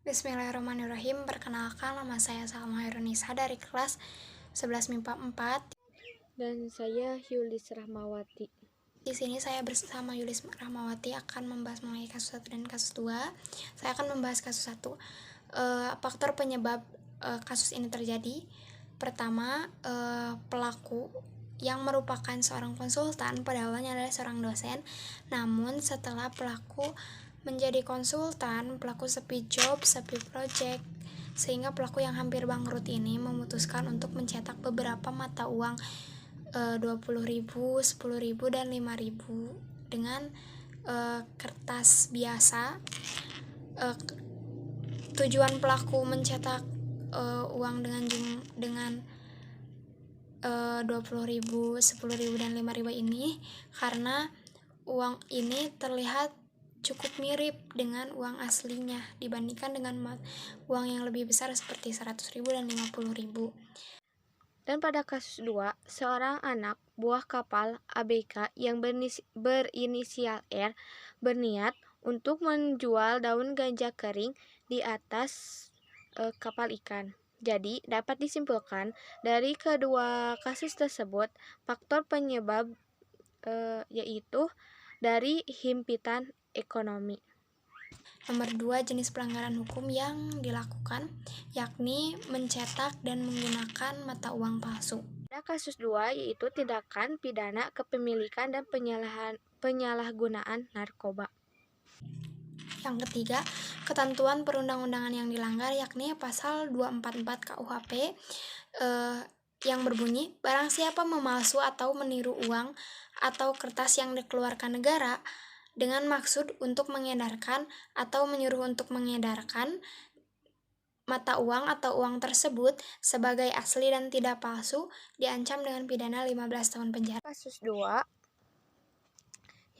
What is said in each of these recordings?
Bismillahirrahmanirrahim. Perkenalkan, nama saya Salma Hairunisa dari kelas 11 MIPA 4. Dan saya Yulis Rahmawati. Di sini saya bersama Yulis Rahmawati akan membahas mengenai kasus 1 dan kasus 2. Saya akan membahas kasus 1. Faktor penyebab kasus ini terjadi. Pertama, pelaku yang merupakan seorang konsultan pada awalnya adalah seorang dosen. Namun setelah pelaku menjadi konsultan, pelaku sepi job, sepi project, sehingga pelaku yang hampir bangkrut ini memutuskan untuk mencetak beberapa mata uang 20.000, 10.000, dan 5.000 dengan kertas biasa. Tujuan pelaku mencetak uang dengan 20.000, 10.000, dan 5.000 ini karena uang ini terlihat cukup mirip dengan uang aslinya dibandingkan dengan uang yang lebih besar seperti 100.000 dan 50.000. Dan pada kasus 2, seorang anak buah kapal ABK yang berinisial R berniat untuk menjual daun ganja kering di atas kapal ikan. Jadi, dapat disimpulkan dari kedua kasus tersebut, faktor penyebab yaitu dari himpitan ekonomi. Nomor 2, jenis pelanggaran hukum yang dilakukan, yakni mencetak dan menggunakan mata uang palsu. Pada kasus 2, yaitu tindakan pidana kepemilikan dan penyalahgunaan narkoba. Yang ketiga, ketentuan perundang-undangan yang dilanggar, yakni pasal 244 KUHP yang berbunyi, barang siapa memalsu atau meniru uang atau kertas yang dikeluarkan negara dengan maksud untuk mengedarkan atau menyuruh untuk mengedarkan mata uang atau uang tersebut sebagai asli dan tidak palsu, diancam dengan pidana 15 tahun penjara. Kasus 2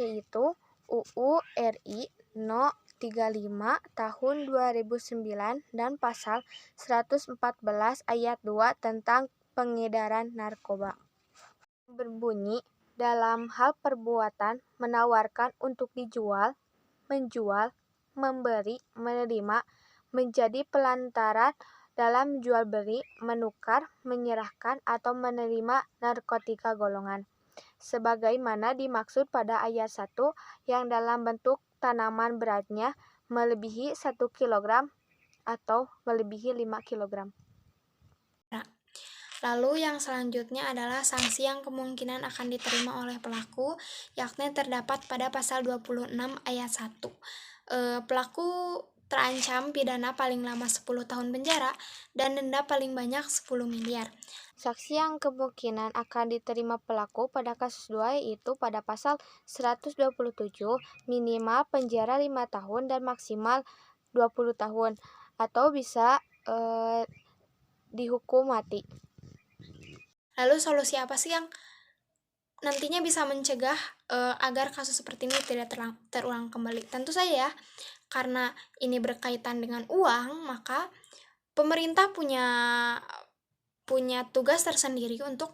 yaitu UU RI No 35 tahun 2009 dan pasal 114 ayat 2 tentang pengedaran narkoba. Berbunyi, dalam hal perbuatan menawarkan untuk dijual, menjual, memberi, menerima, menjadi pelantaran dalam jual beli, menukar, menyerahkan, atau menerima narkotika golongan, sebagaimana dimaksud pada ayat 1 yang dalam bentuk tanaman beratnya melebihi 1 kg atau melebihi 5 kg. Lalu yang selanjutnya adalah sanksi yang kemungkinan akan diterima oleh pelaku, yakni terdapat pada pasal 26 ayat 1. Pelaku terancam pidana paling lama 10 tahun penjara dan denda paling banyak 10 miliar. Saksi yang kemungkinan akan diterima pelaku pada kasus 2 yaitu pada pasal 127 minimal penjara 5 tahun dan maksimal 20 tahun atau bisa dihukum mati. Lalu solusi apa sih yang nantinya bisa mencegah agar kasus seperti ini tidak terulang kembali? Tentu saja ya, karena ini berkaitan dengan uang, maka pemerintah punya tugas tersendiri untuk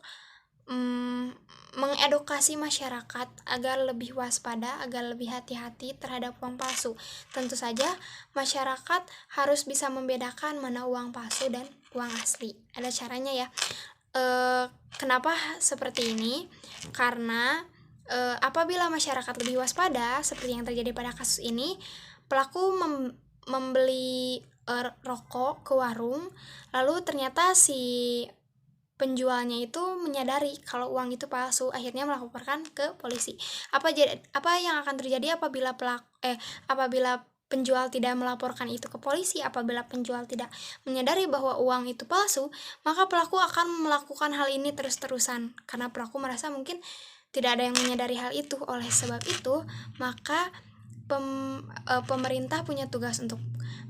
mengedukasi masyarakat agar lebih waspada, agar lebih hati-hati terhadap uang palsu. Tentu saja masyarakat harus bisa membedakan mana uang palsu dan uang asli. Ada caranya ya. Kenapa seperti ini? Karena apabila masyarakat lebih waspada, seperti yang terjadi pada kasus ini, pelaku membeli rokok ke warung, lalu ternyata si penjualnya itu menyadari kalau uang itu palsu, akhirnya melaporkan ke polisi. Apa yang akan terjadi apabila penjual tidak melaporkan itu ke polisi? Apabila penjual tidak menyadari bahwa uang itu palsu, maka pelaku akan melakukan hal ini terus-terusan karena pelaku merasa mungkin tidak ada yang menyadari hal itu. Oleh sebab itu, maka pemerintah punya tugas untuk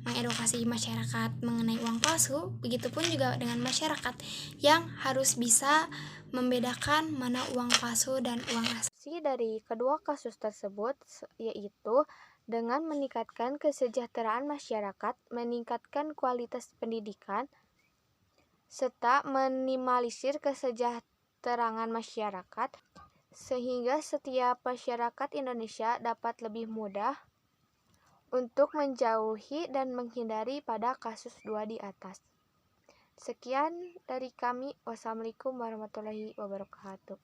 mengedukasi masyarakat mengenai uang palsu. Begitupun juga dengan masyarakat yang harus bisa membedakan mana uang palsu dan uang asli. Dari kedua kasus tersebut yaitu dengan meningkatkan kesejahteraan masyarakat, meningkatkan kualitas pendidikan, serta minimalisir kesejahteraan masyarakat, sehingga setiap masyarakat Indonesia dapat lebih mudah untuk menjauhi dan menghindari pada kasus 2 di atas. Sekian dari kami. Wassalamualaikum warahmatullahi wabarakatuh.